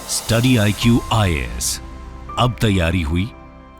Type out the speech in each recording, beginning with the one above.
Study IQ IAS, अब तैयारी हुई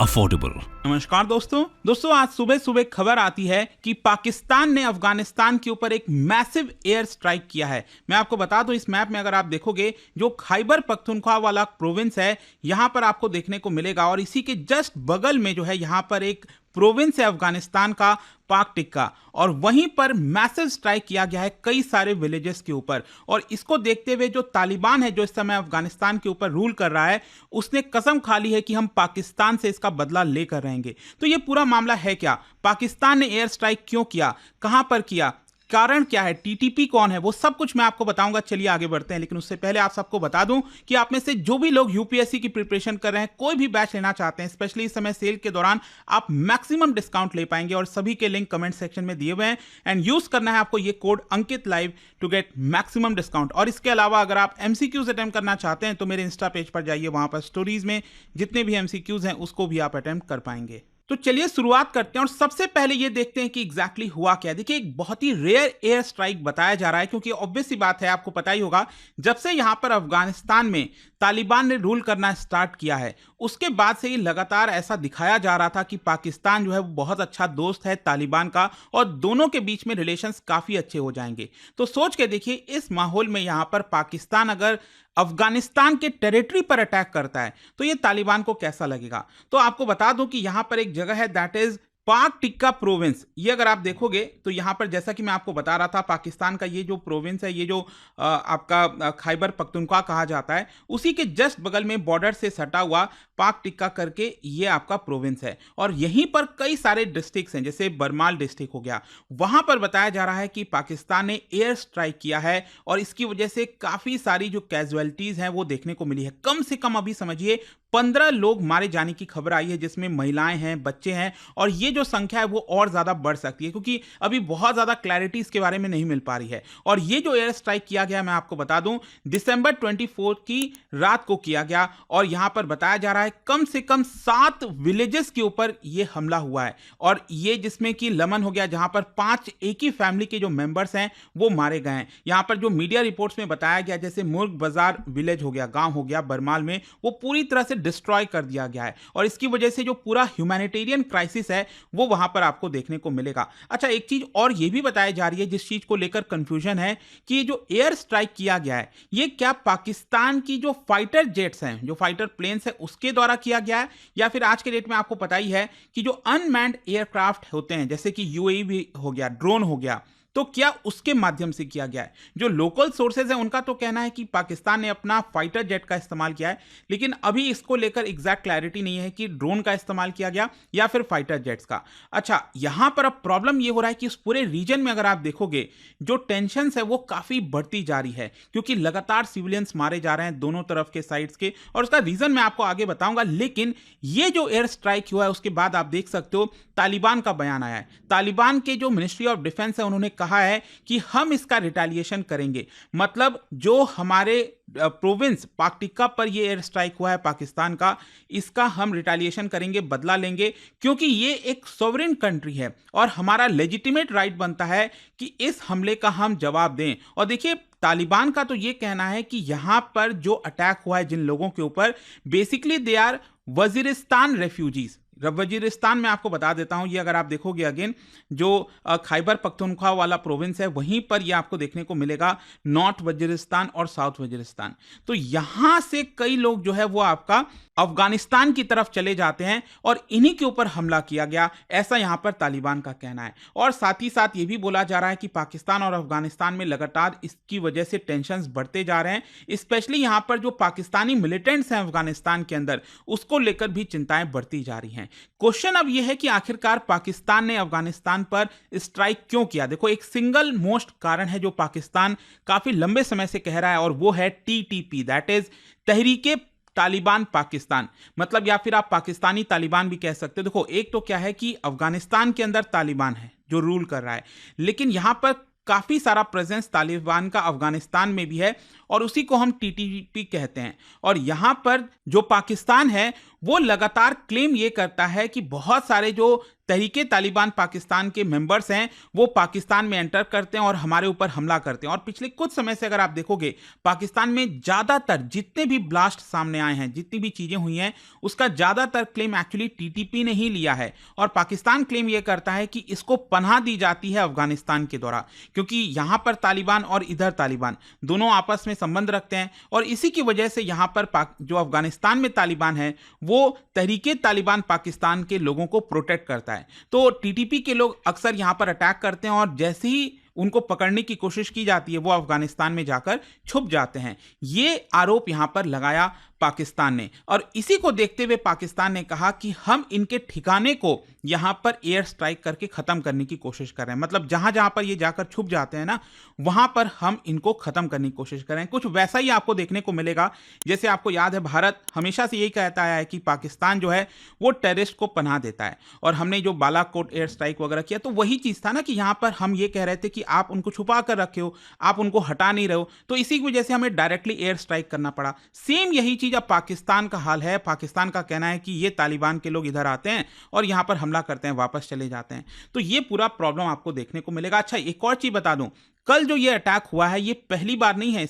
अफोर्डेबल। नमस्कार दोस्तों आज सुबह सुबह खबर आती है कि पाकिस्तान ने अफगानिस्तान के ऊपर एक मैसिव एयर स्ट्राइक किया है। मैं आपको बता दूं, इस मैप में अगर आप देखोगे, जो खैबर पख्तूनख्वा वाला प्रोविंस है, यहां पर आपको देखने को मिलेगा, और इसी के जस्ट बगल में जो है यहां पर एक प्रोविंस है अफगानिस्तान का, पाक टिक्का, और वहीं पर मैसिव स्ट्राइक किया गया है कई सारे विलेजेस के ऊपर। और इसको देखते हुए जो तालिबान है, जो इस समय अफगानिस्तान के ऊपर रूल कर रहा है, उसने कसम खा ली है कि हम पाकिस्तान से इसका बदला लेकर रहेंगे। तो ये पूरा मामला है क्या, पाकिस्तान ने एयर स्ट्राइक क्यों किया, कहां पर किया, कारण क्या है, टीटीपी कौन है, वो सब कुछ मैं आपको बताऊंगा। चलिए आगे बढ़ते हैं, लेकिन उससे पहले आप सबको बता दूं कि आप में से जो भी लोग यूपीएससी की प्रिपरेशन कर रहे हैं, कोई भी बैच लेना चाहते हैं, स्पेशली इस समय सेल के दौरान आप मैक्सिमम डिस्काउंट ले पाएंगे, और सभी के लिंक कमेंट सेक्शन में दिए हुए हैं। एंड यूज करना है आपको ये code Ankit live to get maximum discount. और इसके अलावा अगर आप एमसीक्यूज अटेम्प्ट करना चाहते हैं तो मेरे इंस्टा पेज पर जाइए, वहां पर स्टोरीज में जितने भी एमसीक्यूज हैं उसको भी आप अटेम्प्ट कर पाएंगे। तो चलिए शुरुआत करते हैं, और सबसे पहले ये देखते हैं कि एग्जैक्टली हुआ क्या। देखिए, एक बहुत ही रेयर एयर स्ट्राइक बताया जा रहा है, क्योंकि ऑब्वियस सी बात है, आपको पता ही होगा, जब से यहां पर अफगानिस्तान में तालिबान ने रूल करना स्टार्ट किया है, उसके बाद से ही लगातार ऐसा दिखाया जा रहा था कि पाकिस्तान जो है वो बहुत अच्छा दोस्त है तालिबान का, और दोनों के बीच में रिलेशंस काफी अच्छे हो जाएंगे। तो सोच के देखिए, इस माहौल में यहां पर पाकिस्तान अगर अफगानिस्तान के टेरिटरी पर अटैक करता है तो ये तालिबान को कैसा लगेगा। तो आपको बता दूं कि यहां पर एक जगह है, दैट इज पाक टिक्का प्रोविंस। ये अगर आप देखोगे तो यहां पर, जैसा कि मैं आपको बता रहा था, पाकिस्तान का ये जो प्रोविंस है, ये जो आपका खैबर पख्तूनख्वा कहा जाता है, उसी के जस्ट बगल में बॉर्डर से सटा हुआ पाक टिक्का करके ये आपका प्रोविंस है। और यहीं पर कई सारे डिस्ट्रिक्ट्स हैं, जैसे बरमाल डिस्ट्रिक्ट हो गया, वहां पर बताया जा रहा है कि पाकिस्तान ने एयर स्ट्राइक किया है, और इसकी वजह से काफी सारी जो कैजुअलिटीज हैं वो देखने को मिली है। कम से कम अभी समझिए 15 लोग मारे जाने की खबर आई है, जिसमें महिलाएं हैं, बच्चे हैं, और ये जो संख्या है वो और ज्यादा बढ़ सकती है, क्योंकि अभी बहुत ज्यादा क्लैरिटी इसके बारे में नहीं मिल पा रही है। और ये जो एयर स्ट्राइक किया गया, मैं आपको बता दूं, दिसंबर 24 की रात को किया गया, और यहां पर बताया जा रहा है कम से कम 7 विलेजेस के ऊपर ये हमला हुआ है। और ये जिसमें कि लमन हो गया, जहां पर 5 एक ही फैमिली के जो मेंबर्स हैं वो मारे गए हैं। यहां पर जो मीडिया रिपोर्ट्स में बताया गया, जैसे मुर्ग बाजार विलेज हो गया, गांव हो गया बरमाल में, वो पूरी तरह से डिस्ट्रॉय कर दिया गया है, और इसकी वजह से जो पूरा ह्यूमैनिटेरियन क्राइसिस है वो वहां पर आपको देखने को मिलेगा। अच्छा, एक चीज और ये भी बताई जा रही है, जिस चीज को लेकर कंफ्यूजन है, कि ये जो एयर स्ट्राइक किया गया है, ये क्या पाकिस्तान की जो फाइटर जेट्स हैं, जो फाइटर प्लेन्स हैं, उसके द्वारा किया गया है, या फिर आज के डेट में आपको पता ही है कि जो अनमैन्ड एयरक्राफ्ट होते हैं, जैसे कि यूएई भी हो गया, ड्रोन हो गया, तो क्या उसके माध्यम से किया गया है। जो लोकल सोर्सेज हैं उनका तो कहना है कि पाकिस्तान ने अपना फाइटर जेट का इस्तेमाल किया है, लेकिन अभी इसको लेकर एग्जैक्ट क्लैरिटी नहीं है कि ड्रोन का इस्तेमाल किया गया या फिर फाइटर जेट्स का। अच्छा, यहां पर अब प्रॉब्लम यह हो रहा है कि इस पूरे रीजन में अगर आप देखोगे, जो टेंशन है वो काफी बढ़ती जा रही है, क्योंकि लगातार सिविलियंस मारे जा रहे हैं दोनों तरफ के साइड्स के, और उसका रीजन मैं आपको आगे बताऊंगा। लेकिन ये जो एयर स्ट्राइक हुआ है, उसके बाद आप देख सकते हो तालिबान का बयान आया है। तालिबान के जो मिनिस्ट्री ऑफ डिफेंस है, उन्होंने कहा है कि हम इसका रिटेलिएशन करेंगे। मतलब जो हमारे प्रोविंस पाक टिक्का पर ये एयर स्ट्राइक हुआ है पाकिस्तान का, इसका हम रिटेलिएशन करेंगे, बदला लेंगे, क्योंकि ये एक सॉवरेन कंट्री है, और हमारा लेजिटिमेट राइट बनता है कि इस हमले का हम जवाब दें। और देखिए, तालिबान का तो ये कहना है कि यहां पर जो अटैक हुआ है जिन लोगों के ऊपर, basically they are Waziristan refugees. Waziristan में आपको बता देता हूं, ये अगर आप देखोगे अगेन, जो खैबर पख्तूनख्वा वाला प्रोविंस है, वहीं पर ये आपको देखने को मिलेगा नॉर्थ वजीरिस्तान और साउथ वजीरिस्तान। तो यहां से कई लोग जो है वो आपका अफगानिस्तान की तरफ चले जाते हैं, और इन्हीं के ऊपर हमला किया गया, ऐसा यहां पर तालिबान का कहना है। और साथ ही साथ ये भी बोला जा रहा है कि पाकिस्तान और अफगानिस्तान में लगातार इसकी वजह से टेंशंस बढ़ते जा रहे हैं, स्पेशली यहां पर जो पाकिस्तानी मिलिटेंट्स हैं अफगानिस्तान के अंदर, उसको लेकर भी चिंताएं बढ़ती जा रही हैं। क्वेश्चन अब यह है कि आखिरकार पाकिस्तान ने अफगानिस्तान पर स्ट्राइक क्यों किया। देखो, एक सिंगल मोस्ट कारण है जो पाकिस्तान काफी लंबे समय से कह रहा है, और वो है TTP, that is Tehreek-e Taliban Pakistan. मतलब, या फिर आप पाकिस्तानी तालिबान भी कह सकते हो। देखो, एक तो क्या है कि अफगानिस्तान के अंदर तालिबान है जो रूल कर रहा है, लेकिन यहां पर काफी सारा प्रेजेंस तालिबान का अफगानिस्तान में भी है, और उसी को हम टीटीपी कहते हैं। और यहां पर जो पाकिस्तान है वो लगातार क्लेम ये करता है कि बहुत सारे जो तहरीके तालिबान पाकिस्तान के मेंबर्स हैं वो पाकिस्तान में एंटर करते हैं और हमारे ऊपर हमला करते हैं। और पिछले कुछ समय से अगर आप देखोगे पाकिस्तान में ज़्यादातर जितने भी ब्लास्ट सामने आए हैं, जितनी भी चीज़ें हुई हैं, उसका ज़्यादातर क्लेम एक्चुअली टीटीपी ने ही लिया है। और पाकिस्तान क्लेम ये करता है कि इसको पनाह दी जाती है अफगानिस्तान के द्वारा, क्योंकि यहाँ पर तालिबान और इधर तालिबान दोनों आपस में संबंध रखते हैं और इसी की वजह से यहाँ पर जो अफगानिस्तान में तालिबान है वो तहरीके तालिबान पाकिस्तान के लोगों को प्रोटेक्ट करता है। तो टीटीपी के लोग अक्सर यहां पर अटैक करते हैं और जैसे ही उनको पकड़ने की कोशिश की जाती है वो अफगानिस्तान में जाकर छुप जाते हैं। ये आरोप यहां पर लगाया पाकिस्तान ने और इसी को देखते हुए पाकिस्तान ने कहा कि हम इनके ठिकाने को यहां पर एयर स्ट्राइक करके खत्म करने की कोशिश कर रहे हैं। मतलब जहां जहां पर ये जाकर छुप जाते हैं ना, वहां पर हम इनको खत्म करने की कोशिश कर रहे हैं। कुछ वैसा ही आपको देखने को मिलेगा जैसे आपको याद है भारत हमेशा से यही कहता आया है कि पाकिस्तान जो है वो टेररिस्ट को पनाह देता है और हमने जो बालाकोट एयर स्ट्राइक वगैरह किया तो वही चीज था ना कि यहां पर हम ये कह रहे थे कि आप उनको छुपा कर रखे हो, आप उनको हटा नहीं रहे हो, तो इसी की वजह से हमें डायरेक्टली एयर स्ट्राइक करना पड़ा। सेम यही चीज अब पाकिस्तान का हाल है। पाकिस्तान का कहना है कि ये तालिबान के लोग इधर आते हैं और यहां पर हमला करते हैं, वापस चले जाते हैं। तो ये पूरा प्रॉब्लम आपको देखने को मिलेगा। अच्छा, एक और चीज बता दूं, कल जो ये अटैक हुआ है ये पहली बार नहीं है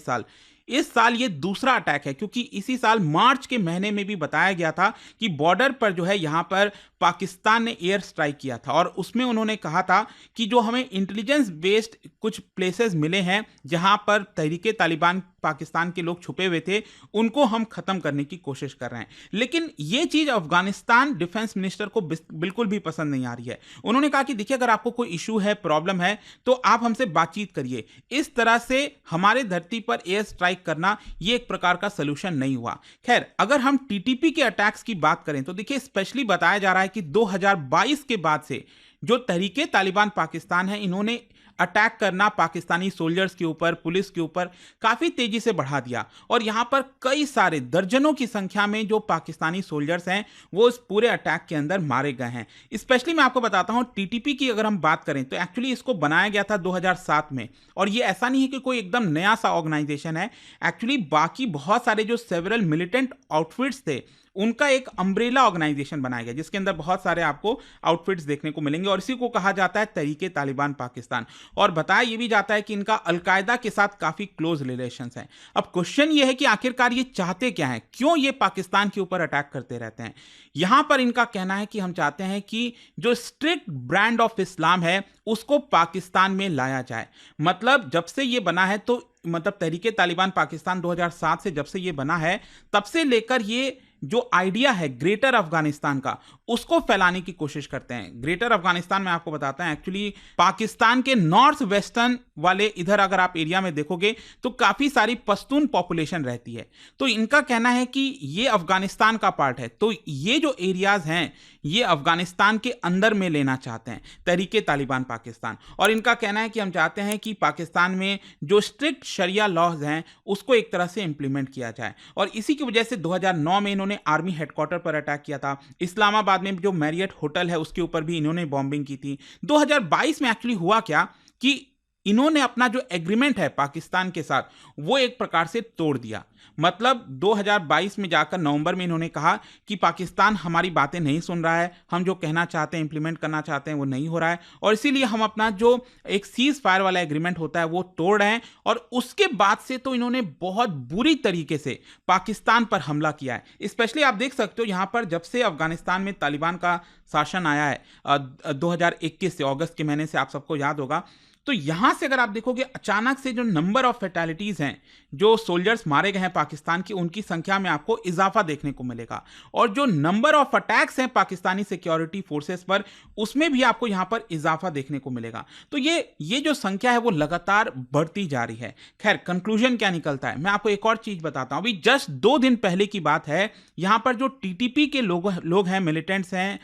इस साल ये दूसरा अटैक है, क्योंकि इसी साल मार्च के महीने में भी बताया गया था कि बॉर्डर पर जो है यहां पर पाकिस्तान ने एयर स्ट्राइक किया था और उसमें उन्होंने कहा था कि जो हमें इंटेलिजेंस बेस्ड कुछ प्लेसेस मिले हैं जहां पर तहरीके तालिबान पाकिस्तान के लोग छुपे हुए थे, उनको हम खत्म करने की कोशिश कर रहे हैं। लेकिन ये चीज अफगानिस्तान डिफेंस मिनिस्टर को बिल्कुल भी पसंद नहीं आ रही है। उन्होंने कहा कि देखिए, अगर आपको कोई इशू है, प्रॉब्लम है, तो आप हमसे बातचीत करिए। इस तरह से हमारे धरती पर एयर स्ट्राइक करना ये एक प्रकार का सोल्यूशन नहीं हुआ। खैर, अगर हम टीटीपी के अटैक्स की बात करें तो देखिए, स्पेशली बताया जा रहा है कि 2022 के बाद से जो तहरीके तालिबान पाकिस्तान है, इन्होंने अटैक करना पाकिस्तानी सोल्जर्स के ऊपर, पुलिस के ऊपर काफी तेजी से बढ़ा दिया और यहां पर कई सारे दर्जनों की संख्या में जो पाकिस्तानी सोल्जर्स हैं वो इस पूरे अटैक के अंदर मारे गए हैं। स्पेशली मैं आपको बताता हूं, टीटीपी की अगर हम बात करें तो एक्चुअली इसको बनाया गया था 2007 में और ये ऐसा नहीं है कि कोई एकदम नया सा ऑर्गेनाइजेशन है। एक्चुअली बाकी बहुत सारे जो सेवरल मिलिटेंट आउटफिट्स थे उनका एक अम्ब्रेला ऑर्गेनाइजेशन बनाया गया जिसके अंदर बहुत सारे आपको आउटफिट्स देखने को मिलेंगे और इसी को कहा जाता है तहरीके तालिबान पाकिस्तान। और बताया यह भी जाता है कि इनका अलकायदा के साथ काफी क्लोज रिलेशंस हैं। अब क्वेश्चन ये है कि आखिरकार ये चाहते क्या हैं, क्यों ये पाकिस्तान के ऊपर अटैक करते रहते हैं। यहां पर इनका कहना है कि हम चाहते हैं कि जो स्ट्रिक्ट ब्रांड ऑफ इस्लाम है उसको पाकिस्तान में लाया जाए। मतलब जब से ये बना है तो मतलब तहरीके तालिबान पाकिस्तान 2007 से जब से ये बना है तब से लेकर ये जो आइडिया है ग्रेटर अफगानिस्तान का उसको फैलाने की कोशिश करते हैं। ग्रेटर अफगानिस्तान में आपको बताता है एक्चुअली पाकिस्तान के नॉर्थ वेस्टर्न वाले इधर अगर आप एरिया में देखोगे तो काफी सारी पश्तून पॉपुलेशन रहती है। तो इनका कहना है कि ये अफगानिस्तान का पार्ट है, तो ये जो एरियाज हैं ये अफगानिस्तान के अंदर में लेना चाहते हैं तहरीके तालिबान पाकिस्तान। और इनका कहना है कि हम चाहते हैं कि पाकिस्तान में जो स्ट्रिक्ट शरिया लॉज हैं उसको एक तरह से इंप्लीमेंट किया जाए। और इसी की वजह से 2009 में इन्होंने आर्मी हेडक्वार्टर पर अटैक किया था। इस्लामाबाद में जो मैरियट होटल है उसके ऊपर भी इन्होंने बॉम्बिंग की थी। 2022 में एक्चुअली हुआ क्या कि इन्होंने अपना जो एग्रीमेंट है पाकिस्तान के साथ वो एक प्रकार से तोड़ दिया। मतलब 2022 में जाकर नवंबर में इन्होंने कहा कि पाकिस्तान हमारी बातें नहीं सुन रहा है, हम जो कहना चाहते हैं इंप्लीमेंट करना चाहते हैं वो नहीं हो रहा है और इसीलिए हम अपना जो एक सीज फायर वाला एग्रीमेंट होता है वो तोड़ रहे हैं। और उसके बाद से तो इन्होंने बहुत बुरी तरीके से पाकिस्तान पर हमला किया है। स्पेशली आप देख सकते हो यहाँ पर जब से अफगानिस्तान में तालिबान का शासन आया है 2021 से, अगस्त के महीने से, आप सबको याद होगा, तो यहां से अगर आप देखोगे अचानक से जो नंबर ऑफ फैटेलिटीज हैं, जो सोल्जर्स मारे गए हैं पाकिस्तान की, उनकी संख्या में आपको इजाफा देखने को मिलेगा। और जो नंबर ऑफ अटैक्स हैं पाकिस्तानी सिक्योरिटी फोर्सेस पर, उसमें भी आपको यहां पर इजाफा देखने को मिलेगा। तो ये जो संख्या है वो लगातार बढ़ती जा रही है। खैर, कंक्लूजन क्या निकलता है, मैं आपको एक और चीज बताता हूं। अभी जस्ट 2 दिन पहले की बात है, यहां पर जो टीटीपी के लोग हैं, मिलिटेंट्स हैं,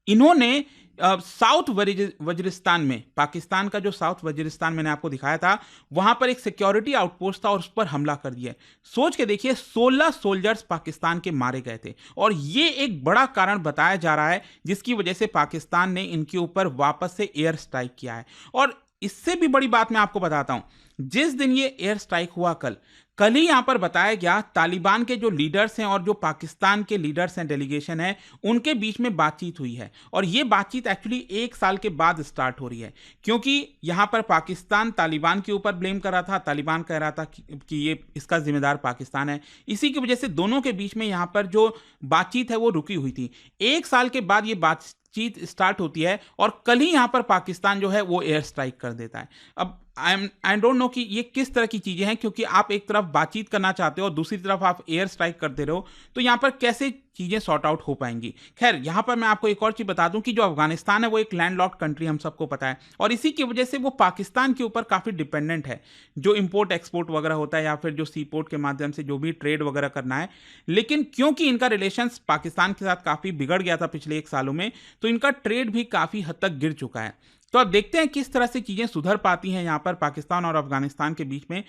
इन्होंने साउथ वजीरिस्तान में, पाकिस्तान का जो साउथ वजीरिस्तान मैंने आपको दिखाया था, वहां पर एक सिक्योरिटी आउटपोस्ट था और उस पर हमला कर दिया। सोच के देखिए, 16 सोल्जर्स पाकिस्तान के मारे गए थे और ये एक बड़ा कारण बताया जा रहा है जिसकी वजह से पाकिस्तान ने इनके ऊपर वापस से एयर स्ट्राइक किया है। और इससे भी बड़ी बात मैं आपको बताता हूं, जिस दिन ये एयर स्ट्राइक हुआ कल ही यहां पर बताया गया तालिबान के जो लीडर्स हैं और जो पाकिस्तान के लीडर्स हैं, डेलीगेशन है, उनके बीच में बातचीत हुई है। और ये बातचीत एक्चुअली 1 साल के बाद स्टार्ट हो रही है, क्योंकि यहां पर पाकिस्तान तालिबान के ऊपर ब्लेम कर रहा था, तालिबान कह रहा था कि ये इसका जिम्मेदार पाकिस्तान है। इसी की वजह से दोनों के बीच में यहां पर जो बातचीत है वो रुकी हुई थी। 1 साल के बाद ये बातचीत स्टार्ट होती है और कल ही यहां पर पाकिस्तान जो है वो एयर स्ट्राइक कर देता है। अब आई डोंट नो कि ये किस तरह की चीजें हैं, क्योंकि आप एक तरफ बातचीत करना चाहते हो और दूसरी तरफ आप एयर स्ट्राइक कर दे रहे हो, तो यहां पर कैसे चीजें सॉर्ट आउट हो पाएंगी। खैर, यहां पर मैं आपको एक और चीज बता दूं कि जो अफगानिस्तान है वो एक लैंडलॉक्ड कंट्री, हम सबको पता है, और इसी की वजह से वो पाकिस्तान के ऊपर काफी डिपेंडेंट है, जो इंपोर्ट एक्सपोर्ट वगैरह होता है या फिर जो सी पोर्ट के माध्यम से जो भी ट्रेड वगैरह करना है। लेकिन क्योंकि इनका रिलेशंस पाकिस्तान के साथ काफी बिगड़ गया था पिछले 1 सालों में, तो इनका ट्रेड भी काफी हद तक गिर चुका है। तो अब देखते हैं किस तरह से चीजें सुधर पाती हैं यहां पर पाकिस्तान और अफगानिस्तान के बीच में।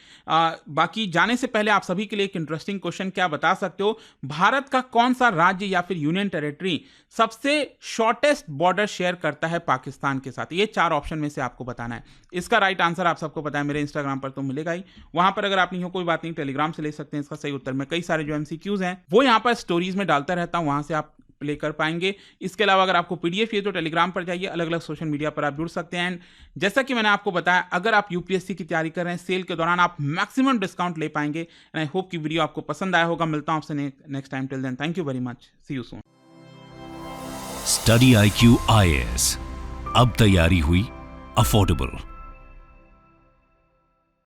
बाकी जाने से पहले आप सभी के लिए एक इंटरेस्टिंग क्वेश्चन, क्या बता सकते हो भारत का कौन सा राज्य या फिर यूनियन टेरिटरी सबसे शॉर्टेस्ट बॉर्डर शेयर करता है पाकिस्तान के साथ? ये 4 ऑप्शन में से आपको बताना है। इसका राइट आंसर आप सबको पता है, मेरे इंस्टाग्राम पर तो मिलेगा ही। वहां पर अगर आप नहीं हो कोई बात नहीं, टेलीग्राम से ले सकते हैं इसका सही उत्तर। मैं कई सारे जो MCQs हैं वो यहां पर स्टोरीज में डालता रहता हूं, वहां से आप प्ले कर पाएंगे। इसके अलावा अगर आपको PDF चाहिए तो टेलीग्राम पर जाइए, अलग अलग सोशल मीडिया पर आप जुड़ सकते हैं। जैसा कि मैंने आपको बताया, अगर आप UPSC की तैयारी कर रहे हैं, सेल के दौरान आप मैक्सिमम डिस्काउंट ले पाएंगे। एंड आई होप कि वीडियो आपको पसंद आया होगा। मिलता हूं आपसे next time. Till then, thank you very much, see you soon. Study IQ IAS, अब तैयारी हुई अफोर्डेबल।